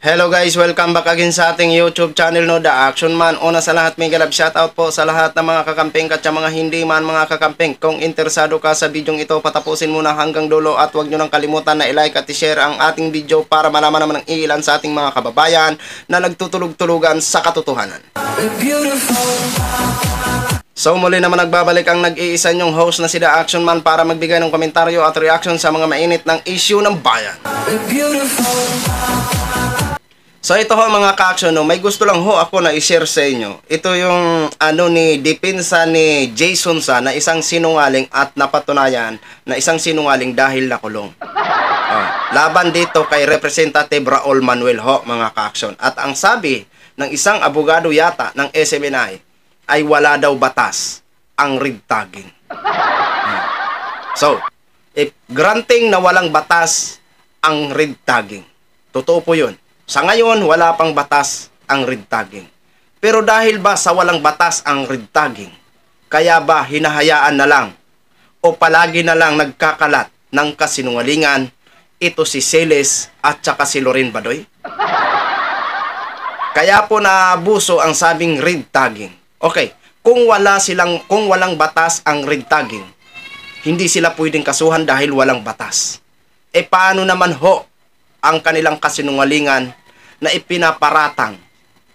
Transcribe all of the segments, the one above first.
Hello guys, welcome back again sa ating YouTube channel no, The Action Man. Una sa lahat, may galab shoutout po sa lahat ng mga kakamping at sa mga hindi man mga kakamping. Kung interesado ka sa bidyong ito, patapusin muna hanggang dulo at huwag nyo nang kalimutan na i-like at i-share ang ating video para malaman naman ng ilan sa ating mga kababayan na nagtutulog-tulugan sa katotohanan. So muli naman nagbabalik ang nag-iisa nyong host na si The Action Man para magbigay ng komentaryo at reaction sa mga mainit ng issue ng bayan. So ito ho mga ka-action, no, may gusto lang ho ako na i-share sa inyo. Ito yung ni depensa ni Jason Sa na isang sinungaling at napatunayan na isang sinungaling dahil nakulong. Laban dito kay Representative Raul Manuel ho mga ka-action. At ang sabi ng isang abogado yata ng SMNI ay wala daw batas ang red tagging. So, if granting na walang batas ang red tagging, totoo po yun. Sa ngayon, wala pang batas ang red tagging. Pero dahil ba sa walang batas ang red tagging, kaya ba hinahayaan na lang o palagi na lang nagkakalat ng kasinungalingan ito si Celes at saka si Loren Badoy? Kaya po naabuso ang sabing red tagging. Okay, kung walang batas ang red tagging, hindi sila pwedeng kasuhan dahil walang batas. E paano naman ho ang kanilang kasinungalingan na ipinaparatang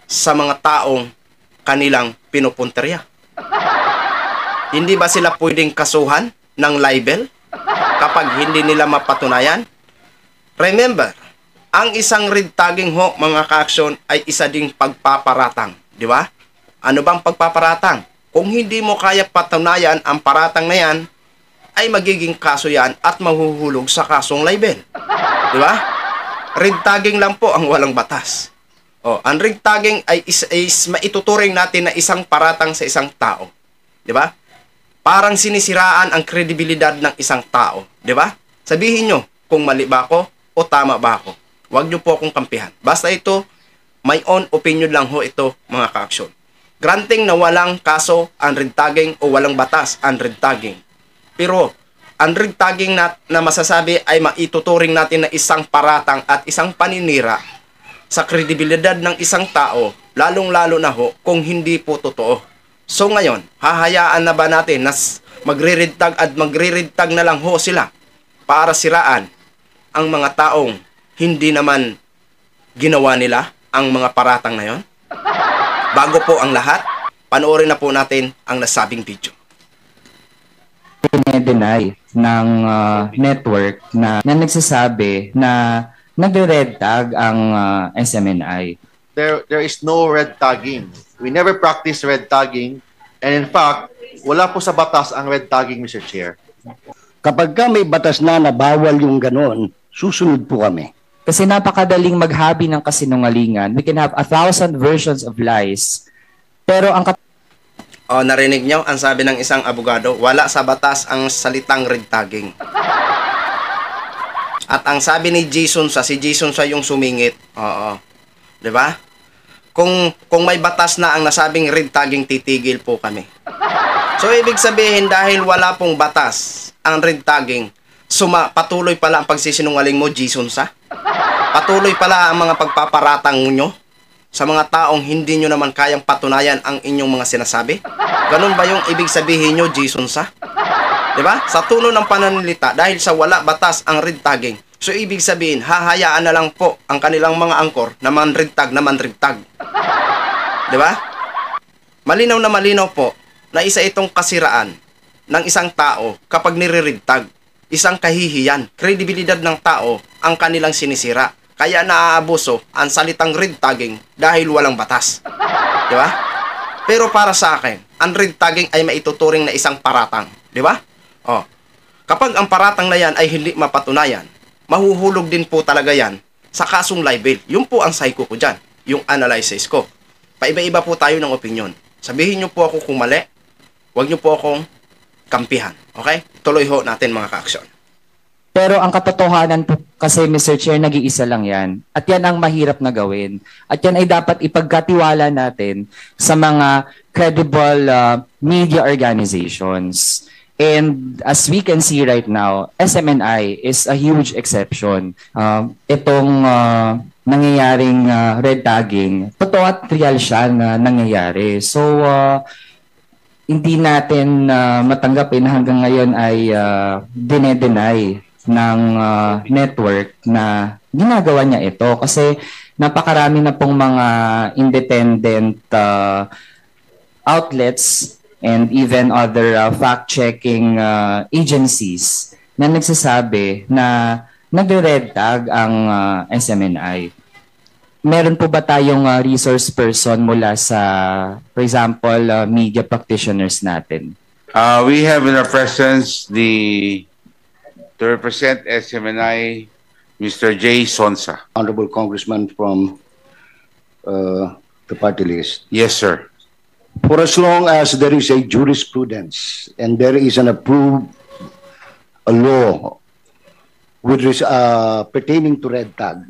sa mga taong kanilang pinupunterya? Hindi ba sila pwedeng kasuhan ng libel kapag hindi nila mapatunayan? Remember, ang isang red tagging ho mga ka-action ay isa ding pagpaparatang, di ba? Ano bang pagpaparatang? Kung hindi mo kaya patunayan ang paratang na yan, ay magiging kaso yan at mahuhulog sa kasong libel. Di ba? Red tagging lang po ang walang batas. Ang red tagging ay is maituturing natin na isang paratang sa isang tao. Di ba? Parang sinisiraan ang kredibilidad ng isang tao. Di ba? Sabihin nyo kung mali ba ako o tama ba ako. Huwag nyo po akong kampihan. Basta ito, my own opinion lang ho ito mga ka-action. Granting na walang kaso ang red tagging o walang batas ang red tagging. Pero ang red tagging na masasabi ay maituturing natin na isang paratang at isang paninira sa kredibilidad ng isang tao, lalong-lalo na ho kung hindi po totoo. So ngayon, hahayaan na ba natin na magre-red tag at magre-red tag na lang ho sila para siraan ang mga taong hindi naman ginawa nila ang mga paratang na yon? Bago po ang lahat, panoorin na po natin ang nasabing video. Deny ng network na nagsasabi na nagre-red tag ang SMNI. There is no red tagging. We never practice red tagging, and in fact, wala po sa batas ang red tagging, Mr. Chair. Kapag may batas na bawal yung ganon, susunod po kami. Kasi napakadaling maghabi ng kasinungalingan. We can have 1,000 versions of lies. Pero ang narinig nyo ang sabi ng isang abogado, wala sa batas ang salitang red tagging. At ang sabi ni Jason Sa, si Jason Sa yung sumingit. Oo. 'Di ba? Kung may batas na ang nasabing red tagging, titigil po kami. So ibig sabihin dahil wala pong batas ang red tagging, patuloy pala ang pagsisinungaling mo, Jason Sa. Patuloy pala ang mga pagpaparatang nyo sa mga taong hindi nyo naman kayang patunayan ang inyong mga sinasabi. Ganun ba yung ibig sabihin nyo, Jason Sa? Diba? Sa tono ng pananalita, dahil sa wala batas ang red tagging, so ibig sabihin, hahayaan na lang po ang kanilang mga angkor na man-red tag. Diba? Malinaw na malinaw po na isa itong kasiraan ng isang tao kapag nire-red tag. Isang kahihiyan, kredibilidad ng tao ang kanilang sinisira. Kaya naaabuso ang salitang red tagging dahil walang batas. Di ba? Pero para sa akin, ang red tagging ay maituturing na isang paratang. Di ba? Kapag ang paratang na yan ay hindi mapatunayan, mahuhulog din po talaga yan sa kasong libel. Yun po ang psycho ko dyan. Yung analysis ko. Paiba-iba po tayo ng opinion. Sabihin nyo po ako kung mali. Huwag nyo po akong kampihan. Okay? Tuloy ho natin mga ka-action. Pero ang katotohanan po kasi, Mr. Chair, nag-iisa lang yan. At yan ang mahirap na gawin. At yan ay dapat ipagkatiwala natin sa mga credible media organizations. And as we can see right now, SMNI is a huge exception. Itong nangyayaring red tagging, totoo at real siya na nangyayari. So, hindi natin matanggapin na hanggang ngayon ay dinedenay ng network na ginagawa niya ito. Kasi napakarami na pong mga independent outlets and even other fact-checking agencies na nagsasabi na nagre-red tag ang SMNI. Meron po ba tayong resource person mula sa, for example, media practitioners natin? We have in our presence to represent SMNI, Mr. J. Sonsa. Honorable Congressman from the party list. Yes, sir. For as long as there is a jurisprudence and there is an approved law pertaining to red tag,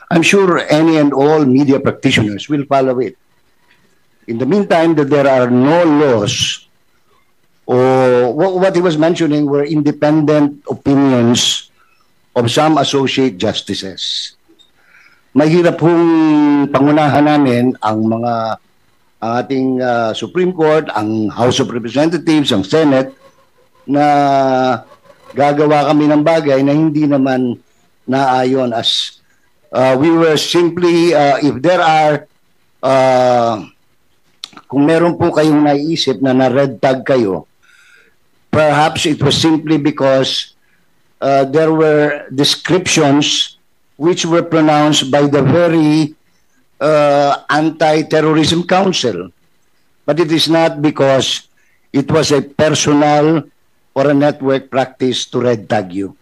I'm sure any and all media practitioners will follow it. In the meantime, that there are no laws, or what he was mentioning were independent opinions of some associate justices. Mahirap pong pangunahan namin ang ating Supreme Court, ang House of Representatives, ang Senate, na gagawa kami ng bagay na hindi naman naayon as we were simply, if there are, kung meron po kayong naisip na na-red tag kayo, perhaps it was simply because there were descriptions which were pronounced by the very Anti-Terrorism Council. But it is not because it was a personal or a network practice to red tag you.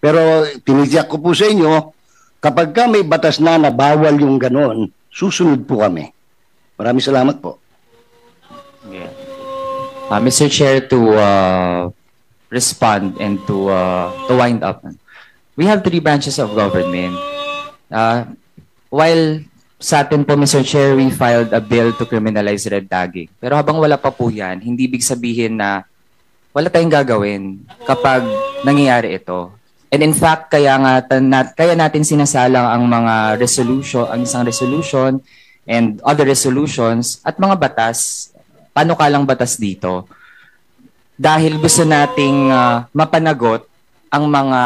Pero tinitiyak ko po sa inyo, kapag ka may batas na bawal yung ganon, susunod po kami. Maraming salamat po. Yeah. Mr. Chair, to respond and to wind up, we have 3 branches of government. While sa atin po, Mr. Chair, we filed a bill to criminalize red tagging. Pero habang wala pa po yan, hindi ibig sabihin na wala tayong gagawin kapag nangyayari ito. And in fact, kaya natin sinasalang ang mga resolution, ang isang resolution and other resolutions at mga batas, panukalang batas dito. Dahil gusto nating mapanagot ang mga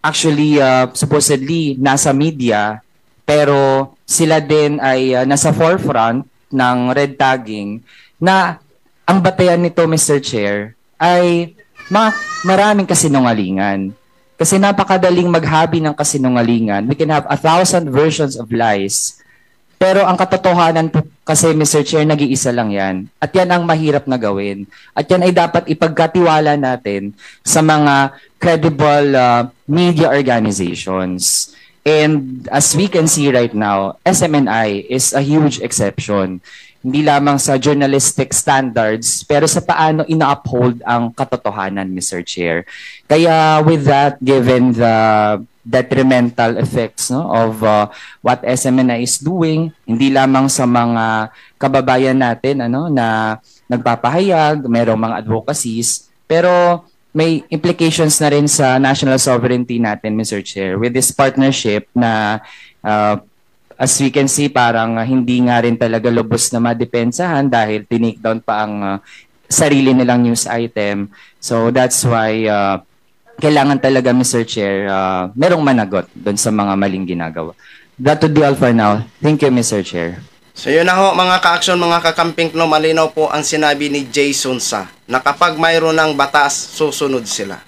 actually supposedly nasa media, pero sila din ay nasa forefront ng red tagging na ang batayan nito, Mr. Chair, ay maraming kasinungalingan. Kasi napakadaling maghabi ng kasinungalingan. We can have 1,000 versions of lies. Pero ang katotohanan po kasi, Mr. Chair, nag-iisa lang yan. At yan ang mahirap na gawin. At yan ay dapat ipagkatiwala natin sa mga credible media organizations. And as we can see right now, SMNI is a huge exception. Hindi lamang sa journalistic standards, pero sa paano ina-uphold ang katotohanan, Mr. Chair. Kaya with that, given the detrimental effects of what SMNI is doing, hindi lamang sa mga kababayan natin na nagpapahayag, mayroong mga advocacies, pero may implications na rin sa national sovereignty natin, Mr. Chair, with this partnership na as we can see, parang hindi nga rin talaga lubos na madepensahan dahil tinake down pa ang sarili nilang news item. So that's why kailangan talaga, Mr. Chair, merong managot doon sa mga maling ginagawa. That would be all for now. Thank you, Mr. Chair. So yun na ho, mga ka-action, mga kakamping, malinaw po ang sinabi ni Jason Sa na kapag mayroon ng batas, susunod sila.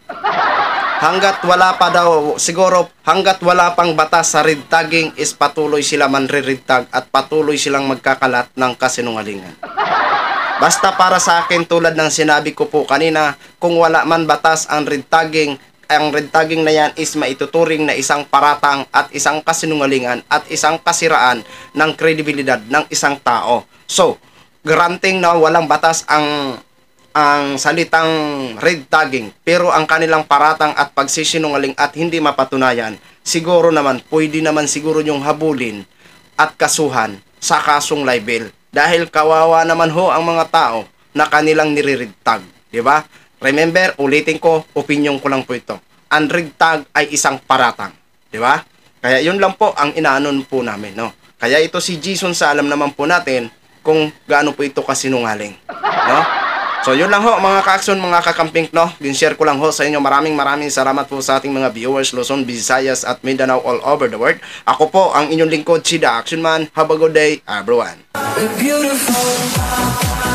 Hanggat wala pa daw, siguro hanggat wala pang batas sa red tagging is patuloy sila manre-red tag at patuloy silang magkakalat ng kasinungalingan. Basta para sa akin, tulad ng sinabi ko po kanina, kung wala man batas ang red tagging na yan is maituturing na isang paratang at isang kasinungalingan at isang kasiraan ng kredibilidad ng isang tao. So, granting na walang batas ang salitang red tagging, pero ang kanilang paratang at pagsisinungaling at hindi mapatunayan, siguro naman, pwede naman siguro yung habulin at kasuhan sa kasong libel. Dahil kawawa naman ho ang mga tao na kanilang nire-red tag. Diba? Remember, ulitin ko, opinion ko lang po ito. Ang red tag ay isang paratang. Diba? Kaya yun lang po ang inaanon po namin, no? Kaya ito si Jason sa alam naman po natin kung gaano po ito kasinungaling, no? So yun lang ho mga ka-action, mga kakamping, no? Din-share ko lang ho sa inyo. Maraming salamat po sa ating mga viewers Luzon, Visayas at Mindanao all over the world. Ako po ang inyong lingkod, si The Action Man. Have a good day, everyone. Beautiful.